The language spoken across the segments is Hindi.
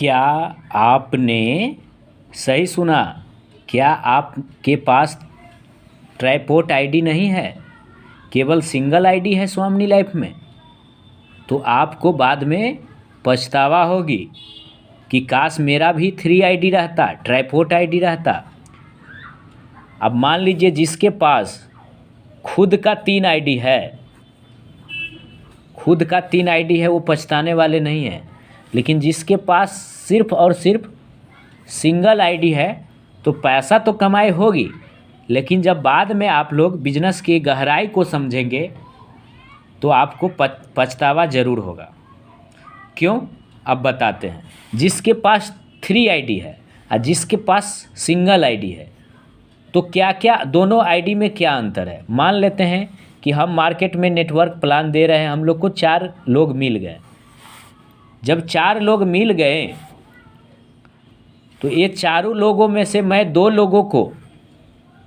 क्या आपने सही सुना? क्या आपके पास ट्राइपोर्ट आईडी नहीं है, केवल सिंगल आईडी है स्वामिनी लाइफ में? तो आपको बाद में पछतावा होगी कि काश मेरा भी 3 आईडी रहता, ट्राइपोर्ट आईडी रहता। अब मान लीजिए जिसके पास खुद का 3 आईडी है, खुद का 3 आईडी है, वो पछताने वाले नहीं हैं। लेकिन जिसके पास सिर्फ और सिर्फ सिंगल आईडी है तो पैसा तो कमाई होगी, लेकिन जब बाद में आप लोग बिजनेस की गहराई को समझेंगे तो आपको पछतावा ज़रूर होगा। क्यों? अब बताते हैं। जिसके पास 3 आईडी है और जिसके पास सिंगल आईडी है, तो क्या क्या दोनों आईडी में क्या अंतर है? मान लेते हैं कि हम मार्केट में नेटवर्क प्लान दे रहे हैं, हम लोग को 4 लोग मिल गए। जब 4 लोग मिल गए तो ये चारों लोगों में से मैं 2 लोगों को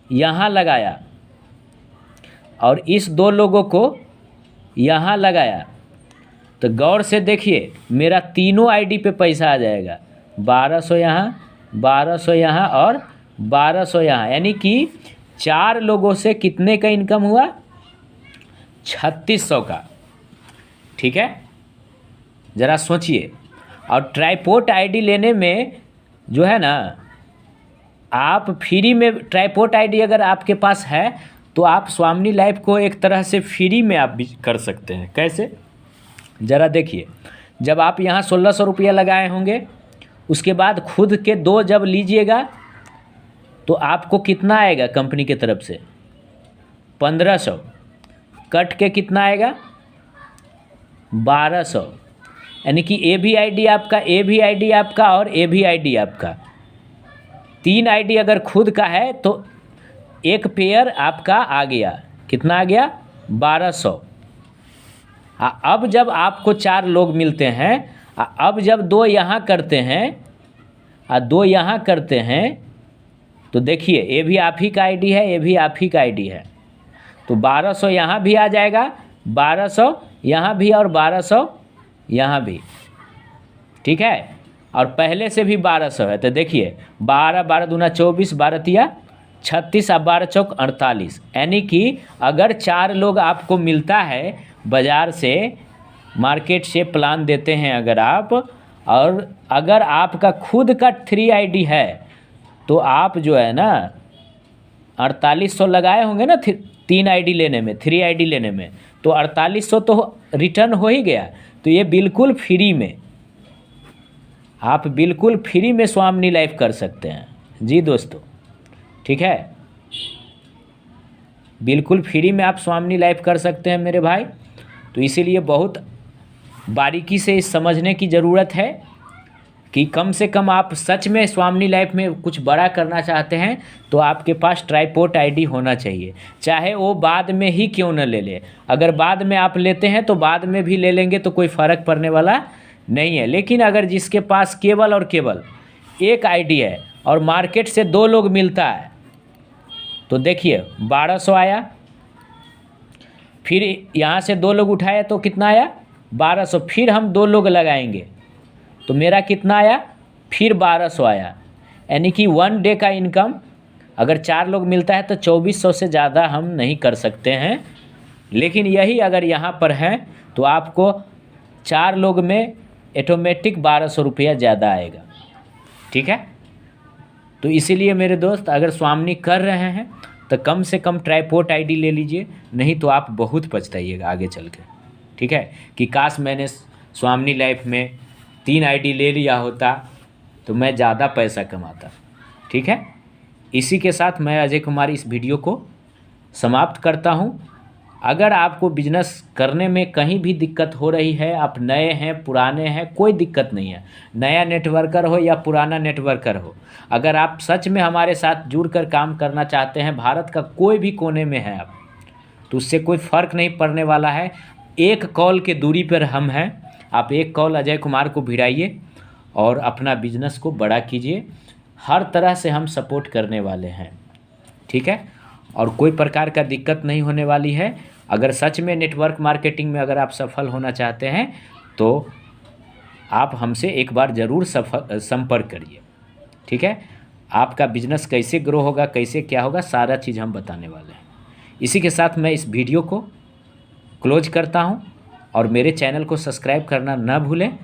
यहाँ लगाया और इस 2 लोगों को यहाँ लगाया, तो गौर से देखिए मेरा तीनों आईडी पे पैसा आ जाएगा। 1200 यहाँ, 1200 यहाँ और 1200 यहाँ, यानी कि 4 लोगों से कितने का इनकम हुआ? 3600 का। ठीक है, ज़रा सोचिए। और ट्राइपोर्ट आईडी लेने में जो है ना, आप फ्री में ट्राइपोर्ट आईडी अगर आपके पास है तो आप स्वामिनी लाइफ को एक तरह से फ्री में आप भी कर सकते हैं। कैसे? ज़रा देखिए, जब आप यहाँ 1600 रुपया लगाए होंगे, उसके बाद खुद के 2 जब लीजिएगा तो आपको कितना आएगा कंपनी की तरफ से? 1500। कट के कितना आएगा? 1200। यानी कि ए भी आईडी आपका, ए भी आईडी आपका और ए भी आईडी आपका। 3 आईडी अगर खुद का है तो एक पेयर आपका आ गया। कितना आ गया? 1200। अब जब आपको 4 लोग मिलते हैं, अब जब 2 यहाँ करते हैं और 2 यहाँ करते हैं, तो देखिए ये भी आप ही का आईडी है, ये भी आप ही का आईडी है, तो 1200 यहाँ भी आ जाएगा, 1200 यहाँ भी और 1200 यहाँ भी। ठीक है, और पहले से भी 1200 है, तो देखिए 12 12 दूना 24, 12 तिया 36 और 12 चौक 48। यानी कि अगर 4 लोग आपको मिलता है बाज़ार से, मार्केट से प्लान देते हैं अगर आप, और अगर आपका खुद का 3 आईडी है तो आप जो है ना 4800 लगाए होंगे ना 3 आईडी लेने में, 3 आईडी लेने में, तो 4800 तो रिटर्न हो ही गया। तो ये बिल्कुल फ्री में, आप बिल्कुल फ्री में स्वामिनी लाइफ कर सकते हैं जी दोस्तों। ठीक है, बिल्कुल फ्री में आप स्वामिनी लाइफ कर सकते हैं मेरे भाई। तो इसीलिए बहुत बारीकी से इस समझने की ज़रूरत है कि कम से कम आप सच में स्वामिनी लाइफ में कुछ बड़ा करना चाहते हैं तो आपके पास ट्राइपोर्ट आईडी होना चाहिए, चाहे वो बाद में ही क्यों न ले ले। अगर बाद में आप लेते हैं तो बाद में भी ले लेंगे तो कोई फ़र्क पड़ने वाला नहीं है। लेकिन अगर जिसके पास केवल और केवल एक आईडी है और मार्केट से 2 लोग मिलता है, तो देखिए 1200 आया, फिर यहाँ से 2 लोग उठाए तो कितना आया? 1200। फिर हम 2 लोग लगाएंगे तो मेरा कितना आया? फिर 1200 आया। यानी कि 1 डे का इनकम अगर 4 लोग मिलता है तो 2400 से ज़्यादा हम नहीं कर सकते हैं। लेकिन यही अगर यहाँ पर है तो आपको 4 लोग में ऑटोमेटिक 1200 रुपया ज़्यादा आएगा। ठीक है, तो इसीलिए मेरे दोस्त अगर स्वामिनी कर रहे हैं तो कम से कम ट्राइपोर्ट आईडी ले लीजिए, नहीं तो आप बहुत पछताइएगा आगे चल के। ठीक है, कि काश मैंने स्वामिनी लाइफ में 3 आईडी ले लिया होता तो मैं ज़्यादा पैसा कमाता। ठीक है, इसी के साथ मैं अजय कुमार इस वीडियो को समाप्त करता हूँ। अगर आपको बिजनेस करने में कहीं भी दिक्कत हो रही है, आप नए हैं पुराने हैं, कोई दिक्कत नहीं है, नया नेटवर्कर हो या पुराना नेटवर्कर हो, अगर आप सच में हमारे साथ जुड़कर काम करना चाहते हैं, भारत का कोई भी कोने में है आप, तो उससे कोई फ़र्क नहीं पड़ने वाला है। एक कॉल के दूरी पर हम हैं, आप एक कॉल अजय कुमार को भिड़ाइए और अपना बिजनेस को बड़ा कीजिए। हर तरह से हम सपोर्ट करने वाले हैं। ठीक है, और कोई प्रकार का दिक्कत नहीं होने वाली है। अगर सच में नेटवर्क मार्केटिंग में अगर आप सफल होना चाहते हैं तो आप हमसे एक बार ज़रूर संपर्क करिए। ठीक है, आपका बिजनेस कैसे ग्रो होगा, कैसे क्या होगा, सारा चीज़ हम बताने वाले हैं। इसी के साथ मैं इस वीडियो को क्लोज करता हूं और मेरे चैनल को सब्सक्राइब करना ना भूलें।